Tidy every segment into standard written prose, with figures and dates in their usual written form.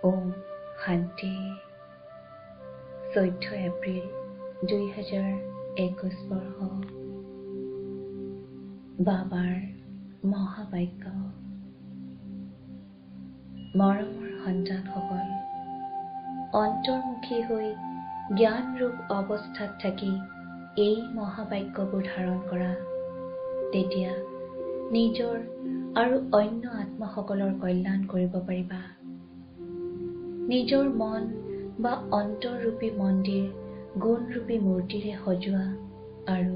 ওম শান্তি 14 এপ্ৰিল 2021 বৰ্ষ বাবাৰ মহাবাক্য মৰমৰ সন্তানসকল অন্তৰ্মুখী হৈ জ্ঞানৰূপ অৱস্থাত থাকি এই মহাবাক্যবোৰ ধাৰণ কৰা তেতিয়া নিজৰ আৰু অন্য আত্মাসকলৰ কল্যাণ কৰিব পাৰিবা। নিজৰ মন বা অন্তৰৰূপী মন্দিৰ গুণৰূপী মূৰ্তিৰে সজোৱা আৰু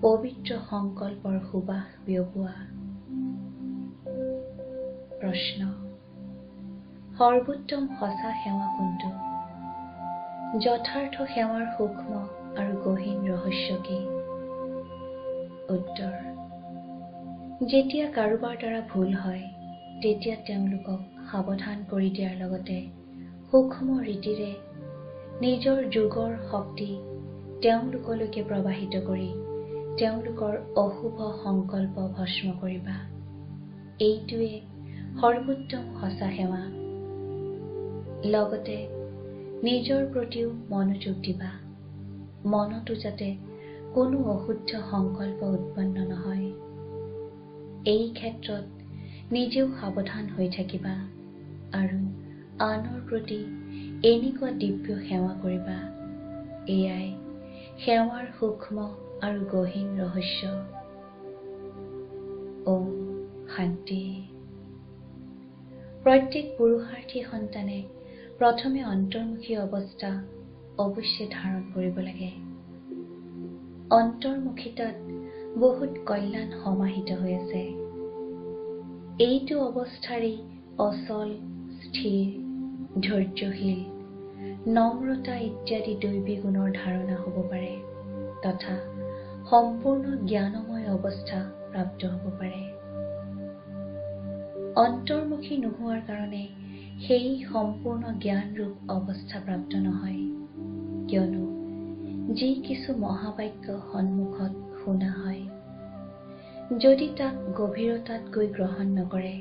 পবিত্ৰ সংকল্পৰ সুবাস বিয়পোৱা। প্ৰশ্ন: সৰ্বোত্তম সঁচা সেৱা কোনটো? যথাৰ্থ সেৱাৰ সূক্ষ্ম আৰু গহীন ৰহস্য কি? উত্তৰ: যেতিয়া কাৰোবাৰ দ্বাৰা ভুল হয় তেতিয়া তেওঁলোকক সাৱধান কৰি দিয়াৰ লগতে সূক্ষ্ম ৰীতিৰে নিজৰ যোগৰ শক্তি তেওঁলোকলৈকে প্ৰবাহিত কৰি তেওঁলোকৰ অশুভ সংকল্প ভস্ম কৰিবা। এইটোৱে সৰ্বোত্তম সঁচা সেৱা। লগতে নিজৰ প্ৰতিও মনোযোগ দিবা, মনতো যাতে কোনো অশুদ্ধ সংকল্প উৎপন্ন নহয়। এই ক্ষেত্ৰত নিজেও সাৱধান হৈ থাকিবা আৰু আনৰ প্ৰতি এনেকুৱা দিব্য সেৱা কৰিবা। এয়াই সেৱাৰ সূক্ষ্ম আৰু গহীন ৰহস্য। ওম শান্তি। প্ৰত্যেক পুৰুষাৰ্থী সন্তানে প্ৰথমে অন্তৰ্মুখী অৱস্থা অৱশ্যে ধাৰণ কৰিব লাগে। অন্তৰ্মুখিতাত বহুত কল্যাণ সমাহিত হৈ আছে। এইটো অৱস্থাৰেই অচল, স্থিৰ, ধৈৰ্যশীল, নম্ৰতা ইত্যাদি দৈবী গুণৰ ধাৰণা হ'ব পাৰে তথা সম্পূৰ্ণ জ্ঞানময় অৱস্থা প্ৰাপ্ত হ'ব পাৰে। অন্তৰ্মুখী নোহোৱাৰ কাৰণে সেই সম্পূৰ্ণ জ্ঞানৰূপ অৱস্থা প্ৰাপ্ত নহয়, কিয়নো যি কিছু মহাবাক্য সন্মুখত শুনা হয় যদি তাক গভীৰতাত গৈ গ্ৰহণ নকৰে,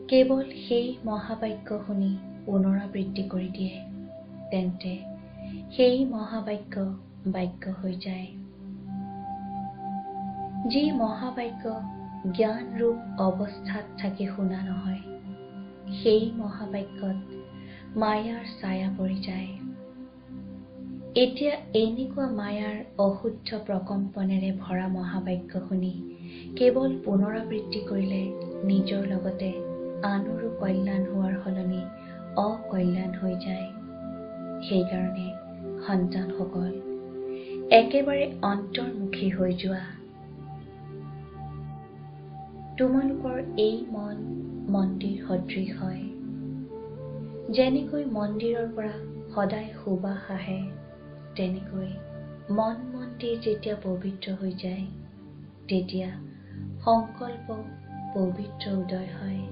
কেৱল সেই মহাবাক্য শুনি পুনৰাবৃত্তি কৰি দিয়ে, তেন্তে সেই মহাবাক্য বাক্য হৈ যায়। যি মহাবাক্য জ্ঞানৰূপ অৱস্থাত থাকি শুনা নহয়, সেই মহাবাক্যত মায়াৰ ছায়া পৰি যায়। এতিয়া এনেকুৱা মায়াৰ অশুদ্ধ প্ৰকম্পনেৰে ভৰা মহাবাক্য শুনি কেৱল পুনৰাবৃত্তি কৰিলে নিজৰ লগতে আনৰো কল্যাণ হোৱাৰ সলনি অকল্যাণ হৈ যায়। সেইকাৰণে সন্তানসকল একেবাৰে অন্তৰ্মুখী হৈ যোৱা। তোমালোকৰ এই মন মন্দিৰ সদৃশ হয়। যেনেকৈ মন্দিৰৰ পৰা সদায় সুবাস আহে, তেনেকৈ মন মন্দিৰ যেতিয়া পবিত্ৰ হৈ যায় তেতিয়া সংকল্প পবিত্ৰ উদয় হয়।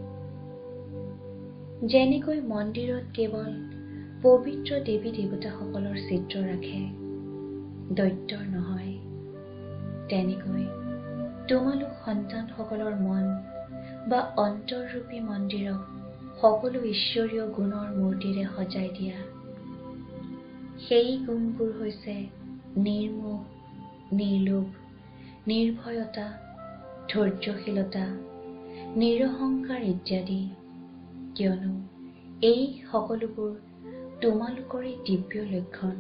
যেনেকৈ মন্দিৰত কেৱল পবিত্ৰ দেৱী দেৱতাসকলৰ চিত্ৰ ৰাখে, দৈত্যৰ নহয়, তেনেকৈ তোমালোক সন্তানসকলৰ মন বা অন্তৰৰূপী মন্দিৰক সকলো ঈশ্বৰীয় গুণৰ মূৰ্তিৰে সজাই দিয়া। সেই গুণবোৰ হৈছে নিৰ্মোহ, নিৰ্লোভ, নিৰ্ভয়তা, ধৈৰ্যশীলতা, নিৰহংকাৰ ইত্যাদি, কিয়নো এই সকলোবোৰ তোমালোকৰেই দিব্য লক্ষণ।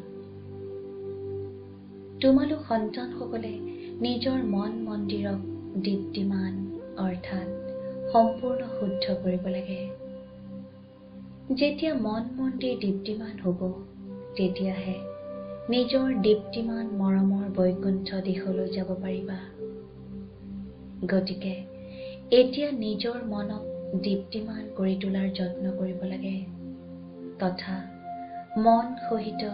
তোমালোক সন্তানসকলে নিজৰ মন মন্দিৰক দীপ্তিমান অৰ্থাৎ সম্পূৰ্ণ শুদ্ধ কৰিব লাগে। যেতিয়া মন মন্দিৰ দীপ্তিমান হ'ব তেতিয়াহে নিজৰ দীপ্তিমান মৰমৰ বৈকুণ্ঠ দিশলৈ যাব পাৰিবা। গতিকে এতিয়া নিজৰ মনক দীপ্তিমান কৰি তোলাৰ যত্ন কৰিব লাগে তথা মন সহিত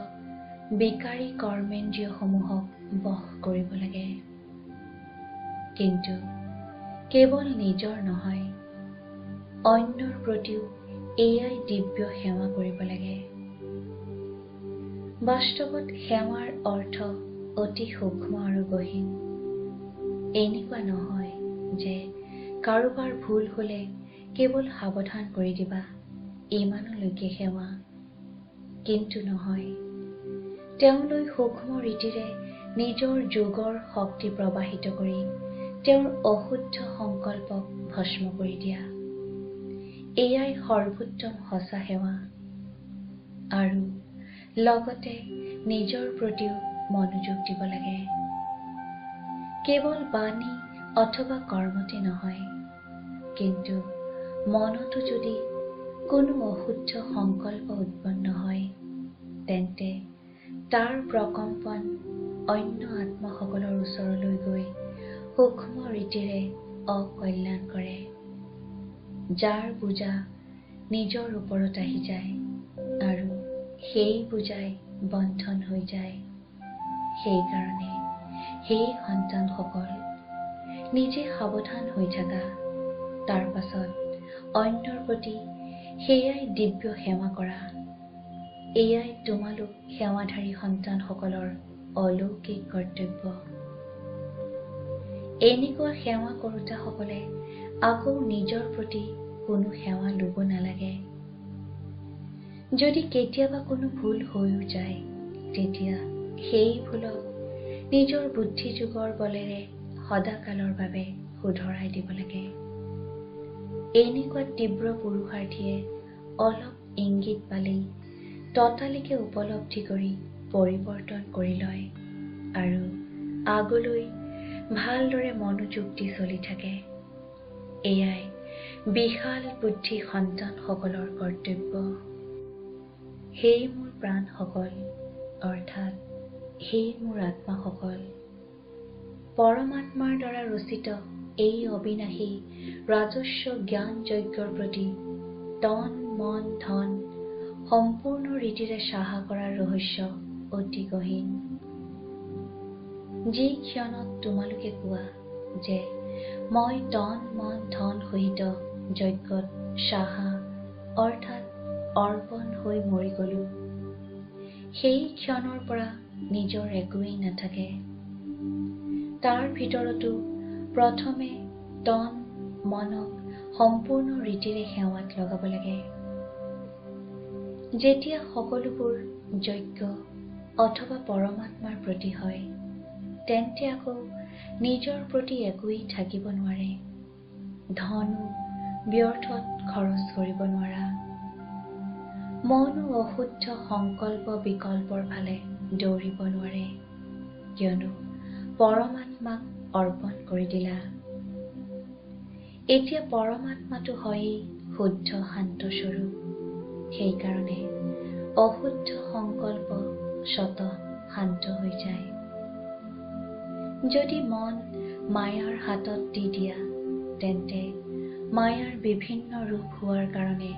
বিকাৰী কৰ্মেন্দ্ৰিয়সমূহক বশ কৰিব লাগে। কিন্তু কেৱল নিজৰ নহয়, অন্যৰ প্ৰতিও এয়াই দিব্য সেৱা কৰিব লাগে। বাস্তৱত সেৱাৰ অৰ্থ অতি সূক্ষ্ম আৰু গহীন। এনেকুৱা নহয় যে কাৰোবাৰ ভুল হলে কেৱল সাৱধান কৰি দিবা ইমানলৈকে সেৱা, কিন্তু নহয়। তেওঁলৈ সূক্ষ্ম ৰীতিৰে নিজৰ যোগৰ শক্তি প্ৰবাহিত কৰি তেওঁৰ অশুদ্ধ সংকল্পক ভস্ম কৰি দিয়া, এয়াই সৰ্বোত্তম সঁচা সেৱা। আৰু লগতে নিজৰ প্ৰতিও মনোযোগ দিব লাগে। কেৱল বাণী অথবা কৰ্মতে নহয়, কিন্তু মনতো যদি কোনো অশুদ্ধ সংকল্প উৎপন্ন হয়, তেন্তে তাৰ প্ৰকম্পন অন্য আত্মাসকলৰ ওচৰলৈ গৈ সূক্ষ্ম ৰীতিৰে অকল্যাণ কৰে, যাৰ বোজা নিজৰ ওপৰত আহি যায় আৰু সেই বোজাই বন্ধন হৈ যায়। সেইকাৰণে সেই সন্তানসকল, নিজে সাৱধান হৈ থাকা, তাৰ পাছত অন্যৰ প্ৰতি সেয়াই দিব্য সেৱা কৰা। এয়াই তোমালোক সেৱাধাৰী সন্তানসকলৰ অলৌকিক কৰ্তব্য। এনেকুৱা সেৱা কৰোঁতাসকলে আকৌ নিজৰ প্ৰতি কোনো সেৱা ল'ব নালাগে। যদি কেতিয়াবা কোনো ভুল হৈও যায়, তেতিয়া সেই ভুলক নিজৰ বুদ্ধিযোগৰ বলেৰে সদাকালৰ বাবে শুধৰাই দিব লাগে। এনেকুৱা তীব্ৰ পুৰুষাৰ্থীয়ে অলপ ইংগিত পালেই ততালিকে উপলব্ধি কৰি পৰিৱৰ্তন কৰি লয় আৰু আগলৈ ভালদৰে মনোযোগ দি চলি থাকে। এয়াই বিশাল বুদ্ধি সন্তানসকলৰ কৰ্তব্য। সেই মোৰ প্ৰাণসকল, অৰ্থাৎ সেই মোৰ আত্মাসকল, পৰমাত্মাৰ দ্বাৰা ৰচিত এই অবিনাশী ৰাজস্ব জ্ঞান যজ্ঞৰ প্ৰতি তন মন ধন সম্পূৰ্ণ ৰীতিৰে সাহা কৰাৰ ৰহস্য অতি গহীন। যি ক্ষণত তোমালোকে কোৱা যে মই তন মন ধন সহিত যজ্ঞত সাহা অৰ্থাৎ অৰ্পণ হৈ মৰি গলো, সেই ক্ষণৰ পৰা নিজৰ একোৱেই নাথাকে। তাৰ ভিতৰতো প্ৰথমে তন মনক সম্পূৰ্ণ ৰীতিৰে সেৱাত লগাব লাগে। যেতিয়া সকলোবোৰ যজ্ঞ অথবা পৰমাত্মাৰ প্ৰতি হয়, তেন্তে আকৌ নিজৰ প্ৰতি একোৱেই থাকিব নোৱাৰে। ধনো ব্যৰ্থত খৰচ কৰিব নোৱাৰা, মনো অশুদ্ধ সংকল্প বিকল্পৰ ফালে দৌৰিব নোৱাৰে, কিয়নো পৰমাত্মাক অৰ্পণ কৰি দিলা। এতিয়া পৰমাত্মাটো হয়েই শুদ্ধ শান্ত স্বৰূপ। সেইকাৰণে অশুদ্ধ সংকল্প স্বতঃ শান্ত হৈ যায়। যদি মন মায়াৰ হাতত দি দিয়া, তেন্তে মায়াৰ বিভিন্ন ৰূপ হোৱাৰ কাৰণে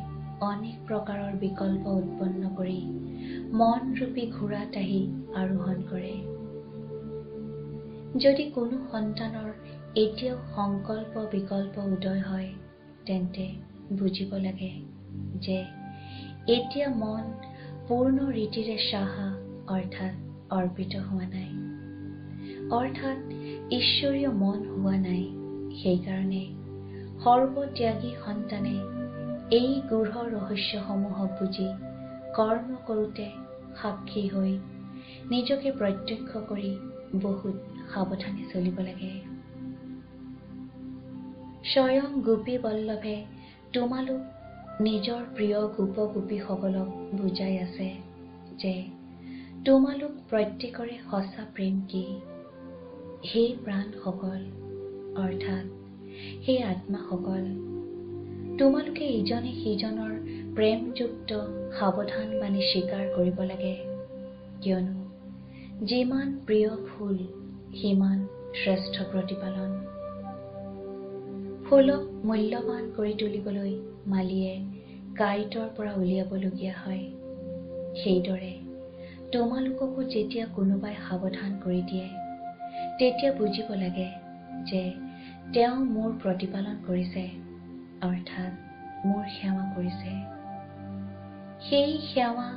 অনেক প্ৰকাৰৰ বিকল্প উৎপন্ন কৰি মন ৰূপী ঘোঁৰাত আহি আৰোহণ কৰে। যদি কোনো সন্তানৰ এতিয়াও সংকল্প বিকল্প উদয় হয়, তেন্তে বুজিব লাগে যে এতিয়া মন পূৰ্ণ ৰীতিৰে সাহা অৰ্থাৎ অৰ্পিত হোৱা নাই, অৰ্থাৎ ঈশ্বৰীয় মন হোৱা নাই। সেইকাৰণে সৰ্বত্যাগী সন্তানে এই গূঢ় ৰহস্যসমূহক বুজি কৰ্ম কৰোঁতে সাক্ষী হৈ নিজকে প্ৰত্যক্ষ কৰি বহুত সাৱধানে চলিব লাগে। স্বয়ং গোপী বল্লভে তোমালোক নিজৰ প্ৰিয় গোপ গোপীসকলক বুজাই আছে যে তোমালোক প্ৰত্যেকৰে সঁচা প্ৰেম কি। হে প্ৰাণসকল, অৰ্থাৎ হে আত্মাসকল, তোমালোকে ইজনে সিজনৰ প্ৰেমযুক্ত সাৱধান বাণী স্বীকাৰ কৰিব লাগে, কিয়নো যিমান প্ৰিয় ফুল সিমান শ্ৰেষ্ঠ প্ৰতিপালন। ফুলক মূল্যৱান কৰি তুলিবলৈ মালিয়ে কাঁইটৰ পৰা উলিয়াবলগীয়া হয়। সেইদৰে তোমালোককো যেতিয়া কোনোবাই সাৱধান কৰি দিয়ে, তেতিয়া বুজিব লাগে যে তেওঁ মোৰ প্ৰতিপালন কৰিছে, অৰ্থাৎ মোৰ সেৱা কৰিছে। সেই সেৱা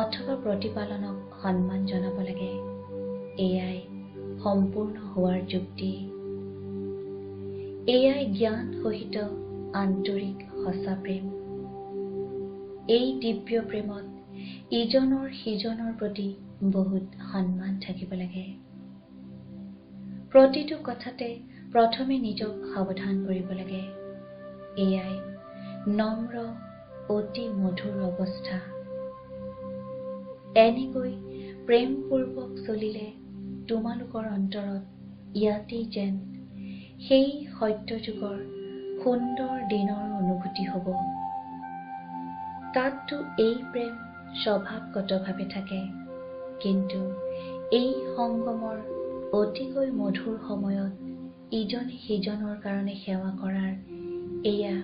অথবা প্ৰতিপালনক সন্মান জনাব লাগে। এয়াই সম্পূৰ্ণ হোৱাৰ যুক্তি। এয়াই জ্ঞান সহিত আন্তৰিক সঁচা প্ৰেম। এই দিব্য প্ৰেমত ইজনৰ সিজনৰ প্ৰতি বহুত সন্মান থাকিব লাগে। প্ৰতিটো কথাতে প্ৰথমে নিজক সাৱধান কৰিব লাগে। এয়াই নম্ৰ অতি মধুৰ অৱস্থা। এনেকৈ প্ৰেমপূৰ্বক চলিলে তোমালোকৰ অন্তৰত ইয়াতেই যেন সেই সত্যযুগৰ সুন্দৰ দিনৰ অনুভূতি হ'ব। তাততো এই প্ৰেম স্বভাৱগতভাৱে থাকে, কিন্তু এই সংগমৰ অতিকৈ মধুৰ সময়ত ইজনে সিজনৰ কাৰণে সেৱা কৰাৰ এয়া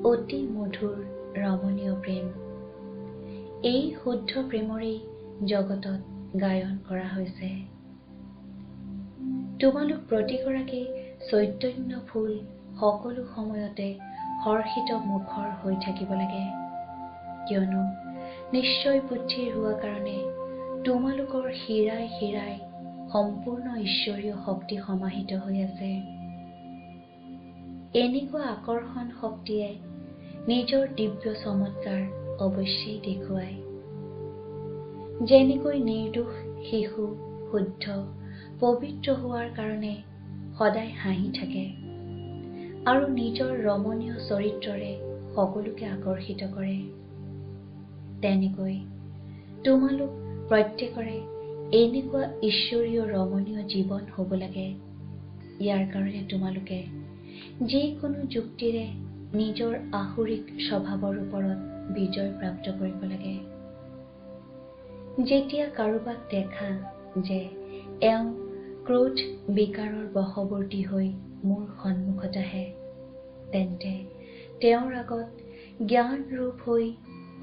অতি মধুৰ ৰমণীয় প্ৰেম। এই শুদ্ধ প্ৰেমৰেই জগতত গায়ন কৰা হৈছে। তোমালোক প্ৰতিগৰাকী চৈতন্য ফুল সকলো সময়তে হৰ্ষিত মুখৰ হৈ থাকিব লাগে, কিয়নো নিশ্চয় বুদ্ধিৰ হোৱা কাৰণে তোমালোকৰ শিৰাই শিৰাই সম্পূৰ্ণ ঈশ্বৰীয় শক্তি সমাহিত হৈ আছে। এনেকুৱা আকৰ্ষণ শক্তিয়ে নিজৰ দিব্য চমৎকাৰ অৱশ্যেই দেখুৱায়। যেনেকৈ নিৰ্দোষ শিশু শুদ্ধ পবিত্ৰ হোৱাৰ কাৰণে সদায় হাঁহি থাকে আৰু নিজৰ ৰমণীয় চৰিত্ৰৰে সকলোকে আকৰ্ষিত কৰে, তেনেকৈ তোমালোক প্ৰত্যেকৰে এনেকুৱা ঈশ্বৰীয় ৰমণীয় জীৱন হ'ব লাগে। ইয়াৰ কাৰণে তোমালোকে যিকোনো যুক্তিৰে নিজৰ আসুৰিক স্বভাৱৰ ওপৰত বিজয় প্ৰাপ্ত কৰিব লাগে। যেতিয়া কাৰোবাক দেখা যে এওঁ ক্ৰোধ বিকাৰৰ বশৱৰ্তী হৈ মোৰ সন্মুখত আহে, তেন্তে তেওঁৰ আগত জ্ঞান ৰূপ হৈ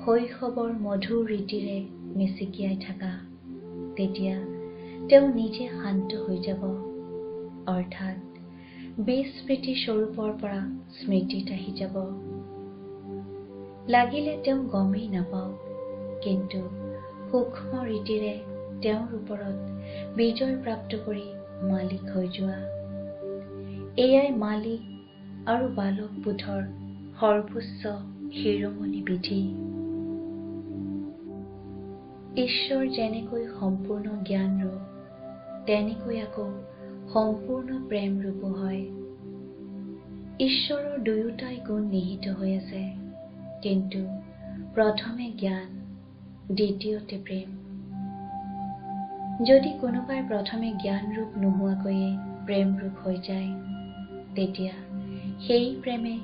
শৈশৱৰ মধুৰ ৰীতিৰে মিচিকিয়াই থাকা, তেতিয়া তেওঁ নিজে শান্ত হৈ যাব, অৰ্থাৎ বিস্মৃতি স্বৰূপৰ পৰা স্মৃতিত আহি যাব। লাগিলে তেওঁ গমেই নাপাওক, কিন্তু সূক্ষ্ম ৰীতিৰে তেওঁৰ ওপৰত বিজয় প্ৰাপ্ত কৰি মালিক হৈ যোৱা, এয়াই মালিক আৰু বালক বোধৰ সৰ্বোচ্চ শিৰোমণি বিধি। ঈশ্বৰ যেনেকৈ সম্পূৰ্ণ জ্ঞান ৰূপ, তেনেকৈ আকৌ সম্পূৰ্ণ প্ৰেম ৰূপো হয়। ঈশ্বৰৰ দুয়োটাই গুণ নিহিত হৈ আছে, কিন্তু প্ৰথমে জ্ঞান, দ্বিতীয়তে প্ৰেম। যদি কোনোবাই প্ৰথমে জ্ঞান ৰূপ নোহোৱাকৈয়ে প্ৰেম ৰূপ হৈ যায়, তেতিয়া সেই প্ৰেমে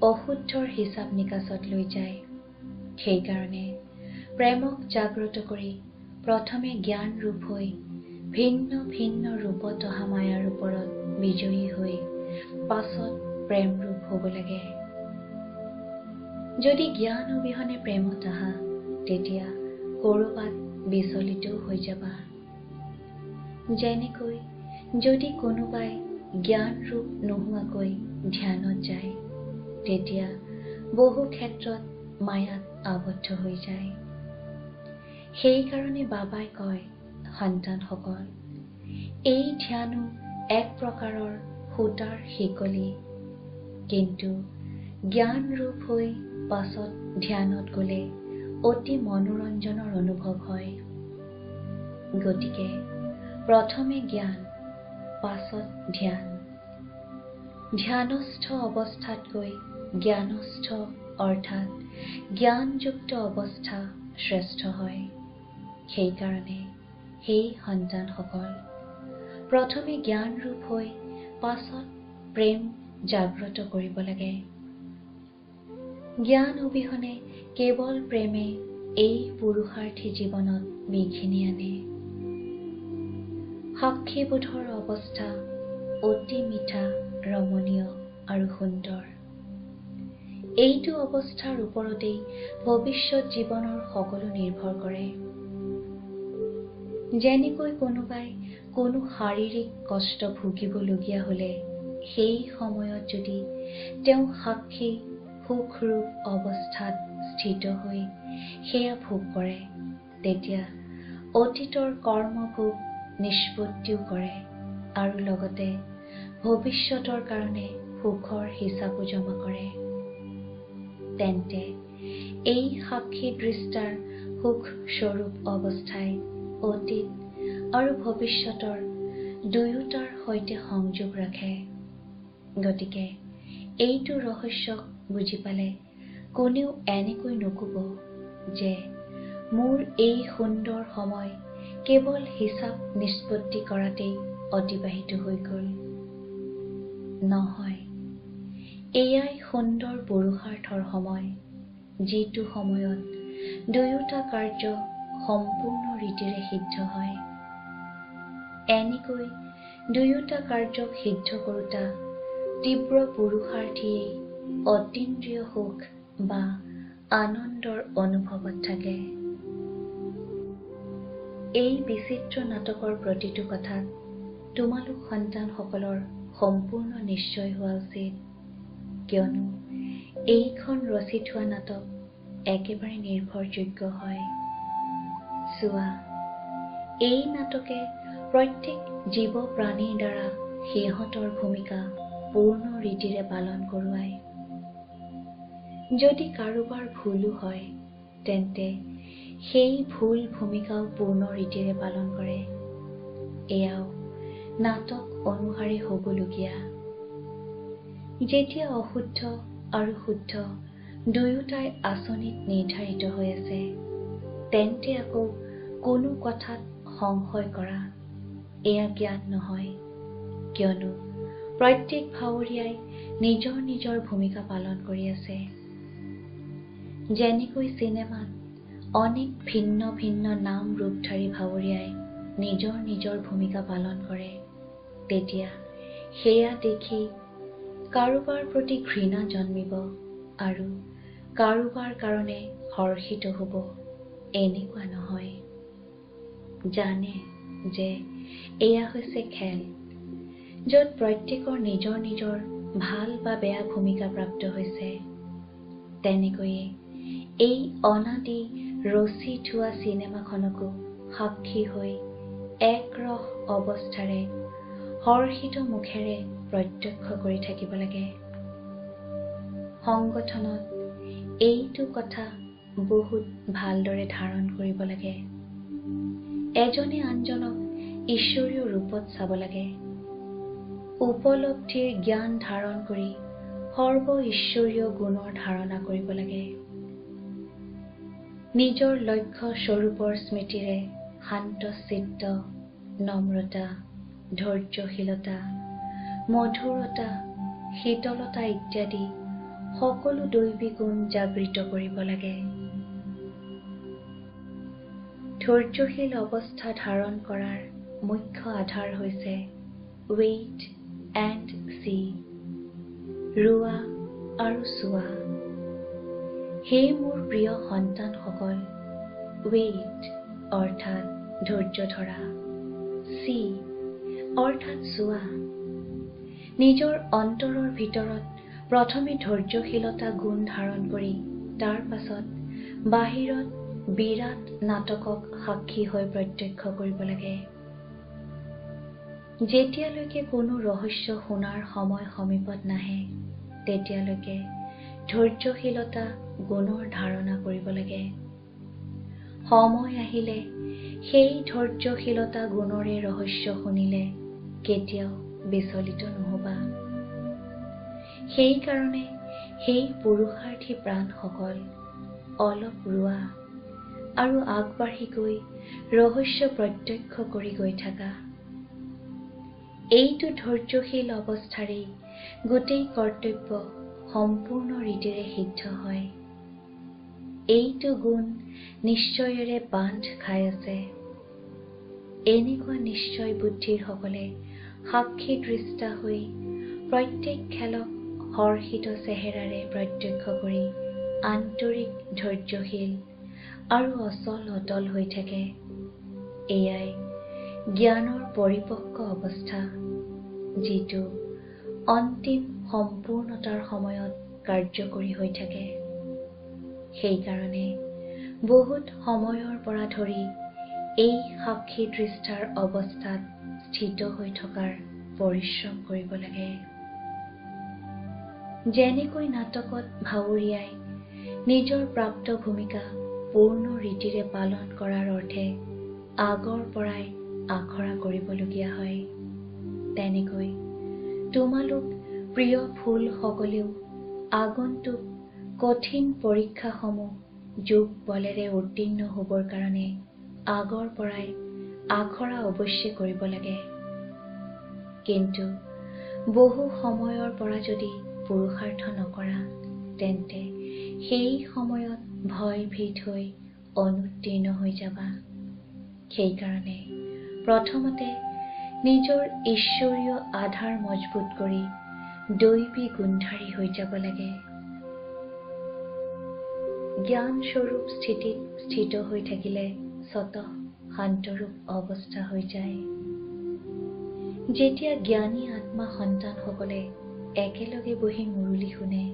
অশুদ্ধৰ হিচাপ নিকাচত লৈ যায়। সেইকাৰণে প্ৰেমক জাগ্ৰত কৰি প্ৰথমে জ্ঞান ৰূপ হৈ ভিন্ন ভিন্ন ৰূপত অহা মায়াৰ ওপৰত বিজয়ী হৈ পাছত প্ৰেম ৰূপ হ'ব লাগে। যদি জ্ঞান অবিহনে প্ৰেমত আহা, তেতিয়া ক'ৰবাত বিচলিতও হৈ যাবা। যেনেকৈ যদি কোনোবাই জ্ঞান ৰূপ নোহোৱাকৈ ধ্যানত যায়, তেতিয়া বহু ক্ষেত্ৰত মায়াত আবদ্ধ হৈ যায়। সেইকাৰণে বাবাই কয়, সন্তানসকল, এই ধ্যানো এক প্ৰকাৰৰ সূতাৰ শিকলি, কিন্তু জ্ঞান ৰূপ হৈ পাছত ধ্যানত গ'লে অতি মনোৰঞ্জনৰ অনুভৱ হয়। গতিকে প্ৰথমে জ্ঞান, পাছত ধ্যান। ধ্যানস্থ অৱস্থাতকৈ জ্ঞানস্থ অৰ্থাৎ জ্ঞানযুক্ত অৱস্থা শ্ৰেষ্ঠ হয়। সেইকাৰণে সেই সন্তানসকল, প্ৰথমে জ্ঞান ৰূপ হৈ পাছত প্ৰেম জাগ্ৰত কৰিব লাগে। জ্ঞান অবিহনে কেৱল প্ৰেমে এই পুৰুষাৰ্থী জীৱনত বিঘিনি আনে। সাক্ষীবোধৰ অৱস্থা অতি মিঠা, ৰমণীয় আৰু সুন্দৰ। এইটো অৱস্থাৰ ওপৰতেই ভৱিষ্যত জীৱনৰ সকলো নিৰ্ভৰ কৰে। যেনেকৈ কোনোবাই কোনো শাৰীৰিক কষ্ট ভুগিবলগীয়া হলে সেই সময়ত যদি তেওঁ সাক্ষী সুখৰূপ অৱস্থাত স্থিত হৈ সেয়া ভোগ কৰে, তেতিয়া অতীতৰ কৰ্মভোগ নিষ্পত্তিও কৰে আৰু লগতে ভৱিষ্যতৰ কাৰণে সুখৰ হিচাপো জমা কৰে। তেন্তে এই সাক্ষী দৃষ্টাৰ সুখ স্বৰূপ অৱস্থাই অতীত আৰু ভৱিষ্যতৰ দুয়োটাৰ সৈতে সংযোগ ৰাখে। গতিকে এইটো ৰহস্যক বুজি পালে কোনেও এনেকৈ নকব যে মোৰ এই সুন্দৰ সময় কেৱল হিচাপ নিষ্পত্তি কৰাতেই অতিবাহিত হৈ গল। নহয়, এয়াই সুন্দৰ পুৰুষাৰ্থৰ সময়, যিটো সময়ত দুয়োটা কাৰ্য সম্পূৰ্ণ ৰীতিৰে সিদ্ধ হয়। এনেকৈ দুয়োটা কাৰ্যক সিদ্ধ কৰোঁতা তীব্ৰ পুৰুষাৰ্থীয়েই অতীন্দ্ৰিয় সুখ বা আনন্দৰ অনুভৱত থাকে। এই বিচিত্ৰ নাটকৰ প্ৰতিটো কথাত তোমালোক সন্তানসকলৰ সম্পূৰ্ণ নিশ্চয় হোৱা উচিত, কিয়নো এইখন ৰচি থোৱা নাটক একেবাৰে নিৰ্ভৰযোগ্য হয়। চোৱা, এই নাটকে প্ৰত্যেক জীৱ প্ৰাণীৰ দ্বাৰা সিহঁতৰ ভূমিকা পূৰ্ণ ৰীতিৰে পালন কৰোৱায়। যদি কাৰোবাৰ ভুলো হয়, তেন্তে সেই ভুল ভূমিকাও পূৰ্ণ ৰীতিৰে পালন কৰে। এয়াও নাটক অনুসাৰে হ'বলগীয়া। যেতিয়া অশুদ্ধ আৰু শুদ্ধ দুয়োটাই আঁচনিত নিৰ্ধাৰিত হৈ আছে, তেন্তে আকৌ কোনো কথাত সংশয় কৰা এয়া জ্ঞান নহয়, কিয়নো প্ৰত্যেক ভাৱৰীয়াই নিজৰ নিজৰ ভূমিকা পালন কৰি আছে। যেনেকৈ চিনেমাত অনেক ভিন্ন ভিন্ন নাম ৰূপধাৰী ভাৱৰীয়াই নিজৰ নিজৰ ভূমিকা পালন কৰে, তেতিয়া সেয়া দেখি কাৰোবাৰ প্ৰতি ঘৃণা জন্মিব আৰু কাৰোবাৰ কাৰণে হৰ্ষিত হ'ব, এনেকুৱা নহয়। জানে যে এয়া হৈছে খেল, য'ত প্ৰত্যেকৰ নিজৰ নিজৰ ভাল বা বেয়া ভূমিকা প্ৰাপ্ত হৈছে। তেনেকৈয়ে এই অনাদি ৰচি থোৱা চিনেমাখনকো সাক্ষী হৈ একৰস অৱস্থাৰে হৰ্ষিত মুখেৰে প্ৰত্যক্ষ কৰি থাকিব লাগে। সংগঠনত এইটো কথা বহুত ভালদৰে ধাৰণ কৰিব লাগে। এজনে আনজনক ঈশ্বৰীয় ৰূপত চাব লাগে। উপলব্ধিৰ জ্ঞান ধাৰণ কৰি সৰ্ব ঈশ্বৰীয় গুণৰ ধাৰণা কৰিব লাগে। নিজৰ লক্ষ্য স্বৰূপৰ স্মৃতিৰে শান্ত চিত্ত, নম্ৰতা, ধৈৰ্যশীলতা, মধুৰতা, শীতলতা ইত্যাদি সকলো দৈবী গুণ জাগৃত কৰিব লাগে। ধৈৰ্যশীল অৱস্থা ধাৰণ কৰাৰ মুখ্য আধাৰ হৈছে ৱেইট এণ্ড চি, ৰোৱা আৰু চোৱা। হে মোৰ প্ৰিয় সন্তানসকল, ৱেইট অৰ্থাৎ ধৈৰ্য ধৰা, চি অৰ্থাৎ চোৱা। নিজৰ অন্তৰৰ ভিতৰত প্ৰথমে ধৈৰ্যশীলতা গুণ ধাৰণ কৰি তাৰ পাছত বাহিৰত বিৰাট নাটকক সাক্ষী হৈ প্ৰত্যক্ষ কৰিব লাগে। যেতিয়ালৈকে কোনো ৰহস্য শুনাৰ সময় সমীপত নাহে, তেতিয়ালৈকে ধৈৰ্যশীলতা গুণৰ ধাৰণা কৰিব লাগে। সময় আহিলে সেই ধৈৰ্যশীলতা গুণৰে ৰহস্য শুনিলে কেতিয়াও বিচলিত নহবা। সেইকাৰণে সেই পুৰুষাৰ্থী প্ৰাণসকল অলপ ৰোৱা আৰু আগবাঢ়ি গৈ ৰহস্য প্ৰত্যক্ষ কৰি গৈ থাকা। এইটো ধৈৰ্যশীল অৱস্থাৰেই গোটেই কৰ্তব্য সম্পূৰ্ণ ৰীতিৰে সিদ্ধ হয়। এইটো গুণ নিশ্চয়েৰে বান্ধ খাই আছে। এনেকুৱা নিশ্চয় বুদ্ধিৰ সকলে সাক্ষী দৃষ্টা হৈ প্ৰত্যেক খেলক হৰ্ষিত চেহেৰাৰে প্ৰত্যক্ষ কৰি আন্তৰিক ধৈৰ্যশীল আৰু অচল অটল হৈ থাকে। এয়াই জ্ঞানৰ পৰিপক্ক অৱস্থা, যিটো অন্তিম সম্পূৰ্ণতাৰ সময়ত কাৰ্যকৰী হৈ থাকে। সেইকাৰণে বহুত সময়ৰ পৰা ধৰি এই সাক্ষী দৃষ্টাৰ অৱস্থাত স্থিত হৈ থকাৰ পৰিশ্ৰম কৰিব লাগে। যেনেকৈ নাটকত ভাৱৰীয়াই নিজৰ প্ৰাপ্ত ভূমিকা পূৰ্ণ ৰীতিৰে পালন কৰাৰ অৰ্থে আগৰ পৰাই আখৰা কৰিবলগীয়া হয়। তেনেকৈ তোমালোক প্ৰিয় ফুল সকলেও আগন্তুক কঠিন পৰীক্ষাসমূহ যোগ বলেৰে উত্তীৰ্ণ হ'বৰ কাৰণে আগৰ পৰাই আখৰা অৱশ্যে কৰিব লাগে। কিন্তু বহু সময়ৰ পৰা যদি পুৰুষাৰ্থ নকৰা, তেন্তে সেই সময়ত ভয় ভীত হৈ অনুত্তীৰ্ণ হৈ যাবা। সেইকাৰণে প্ৰথমতে নিজৰ ঈশ্বৰীয় আধাৰ মজবুত কৰি দৈবী গুণধাৰী হৈ যাব লাগে। জ্ঞানস্বৰূপ স্থিতিত স্থিত হৈ থাকিলে স্বতঃ শান্তৰূপ অৱস্থা হৈ যায়। যেতিয়া জ্ঞানী আত্মা সন্তানসকলে একেলগে বহি মুৰুলি শুনে,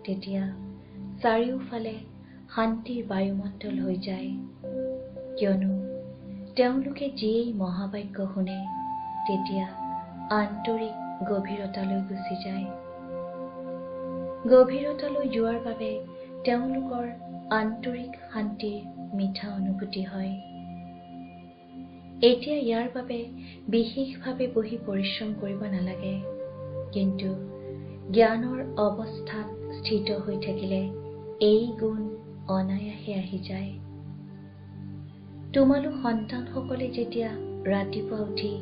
তেতিয়া চাৰিওফালে শান্তিৰ বায়ুমণ্ডল হৈ যায়। কিয়নো তেওঁলোকে যিয়েই মহাবাক্য শুনে, তেতিয়া আন্তৰিক গভীৰতালৈ গুচি যায়। গভীৰতালৈ যোৱাৰ বাবে তেওঁলোকৰ আন্তৰিক শান্তিৰ মিঠা অনুভূতি হয়। এতিয়া ইয়াৰ বাবে বিশেষভাৱে বহি পৰিশ্ৰম কৰিব নালাগে, কিন্তু জ্ঞানৰ অৱস্থাত স্থিত হৈ থাকিলে এই গুণ অনায়াসে আহি যায়। তোমালোক সন্তানসকলে যেতিয়া ৰাতিপুৱা উঠি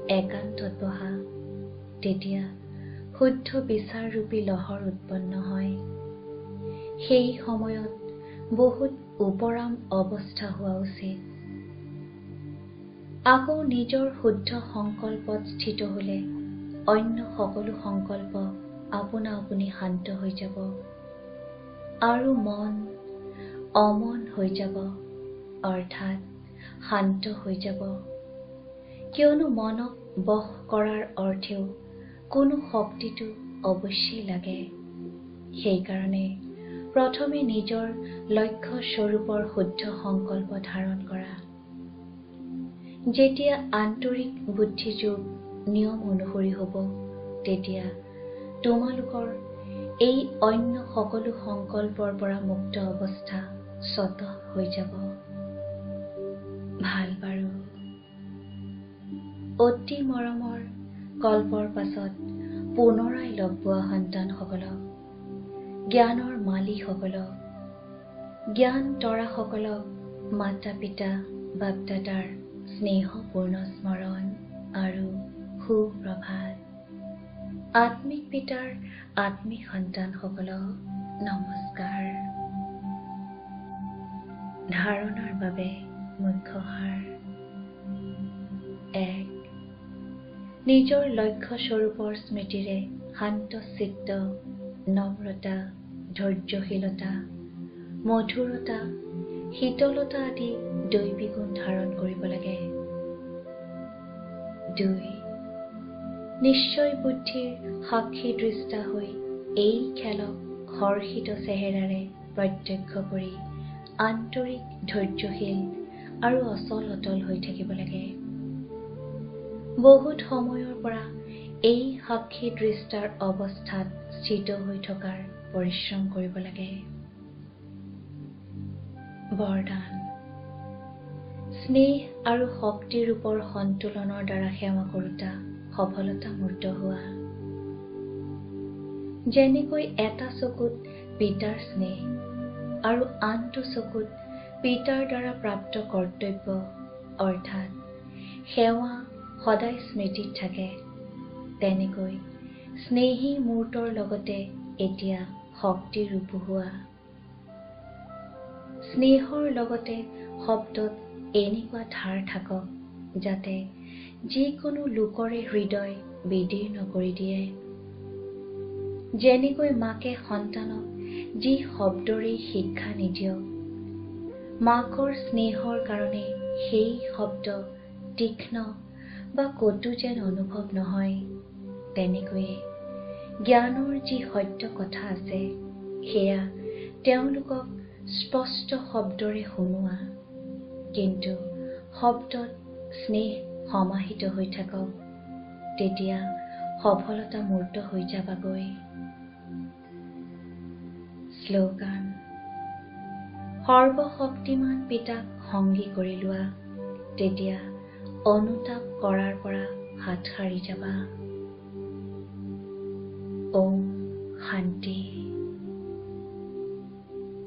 একান্তত বহা, তেতিয়া শুদ্ধ বিচাৰৰূপী লহৰ উৎপন্ন হয়। সেই সময়ত বহুত উপৰাম অৱস্থা হোৱা উচিত। আকৌ নিজৰ শুদ্ধ সংকল্পত স্থিত হলে অন্য সকলো সংকল্প আপোনা আপুনি শান্ত হৈ যাব আৰু মন অমন হৈ যাব, অৰ্থাৎ শান্ত হৈ যাব। কিয়নো মনক বশ কৰাৰ অৰ্থেও কোনো শক্তিটো অৱশ্যেই লাগে। সেইকাৰণে প্ৰথমে নিজৰ লক্ষ্য স্বৰূপৰ শুদ্ধ সংকল্প ধাৰণ কৰা। যেতিয়া আন্তৰিক বুদ্ধিযোগ নিয়ম অনুসৰি হ'ব, তেতিয়া তোমালোকৰ এই অন্য সকলো সংকল্পৰ পৰা মুক্ত অৱস্থা স্বতঃ হৈ যাব। ভাল বাৰু। অতি মৰমৰ কল্পৰ পাছত পুনৰাই লগ পোৱা সন্তানসকলক, জ্ঞানৰ মালিকসকলক, জ্ঞান তৰাসকলক মাতা পিতা বাপ-দাদাৰ স্নেহপূৰ্ণ স্মৰণ আৰু সুপ্ৰভাত। আত্মিক পিতাৰ আত্মিক সন্তানসকলক নমস্কাৰ। ধাৰণাৰ বাবে মুখ্য সাৰ। 1. নিজৰ লক্ষ্য স্বৰূপৰ স্মৃতিৰে শান্ত চিত্ত, নম্ৰতা, ধৈৰ্যশীলতা, মধুৰতা, শীতলতা আদি দৈবী গুণ ধাৰণ কৰিব লাগে। 2. নিশ্চয় বুদ্ধিৰ সাক্ষী দৃষ্টা হৈ এই খেলক হৰ্ষিত চেহেৰাৰে প্ৰত্যক্ষ কৰি আন্তৰিক ধৈৰ্যশীল আৰু অচল অটল হৈ থাকিব লাগে। বহুত সময়ৰ পৰা এই সাক্ষী দৃষ্টাৰ অৱস্থাত স্থিত হৈ থকাৰ পৰিশ্ৰম কৰিব লাগে। বৰদান। স্নেহ আৰু শক্তিৰ ৰূপৰ সন্তুলনৰ দ্বাৰা সেৱা কৰোঁতা সফলতা মূৰ্ত হোৱা। যেনেকৈ এটা চকুত পিতাৰ স্নেহ আৰু আনটো চকুত পিতাৰ দ্বাৰা প্ৰাপ্ত কৰ্তব্য অৰ্থাৎ সেৱা সদায় স্মৃতিত থাকে, তেনেকৈ স্নেহী মূৰ্তৰ লগতে এতিয়া শক্তিৰ ৰূপ হোৱা। স্নেহৰ লগতে শব্দত এনেকুৱা ধাৰ থাকক যাতে যিকোনো লোকৰে হৃদয় বিদীৰ্ণ কৰি দিয়ে। যেনেকৈ মাকে সন্তানক যি শব্দৰেই শিক্ষা নিদিয়ক, মাকৰ স্নেহৰ কাৰণে সেই শব্দ তীক্ষ্ণ বা কটু যেন অনুভৱ নহয়, তেনেকৈয়ে জ্ঞানৰ যি সত্য কথা আছে সেয়া তেওঁলোকক স্পষ্ট শব্দৰে শুনোৱা, কিন্তু শব্দত স্নেহ সমাহিত হৈ থাকক, তেতিয়া সফলতা মূৰ্ত হৈ যাবাগৈ। শ্লোগান। সৰ্বশক্তিমান পিতাক সংগী কৰি লোৱা, তেতিয়া অনুতাপ কৰাৰ পৰা হাত সাৰি যাবা। ওম শান্তি।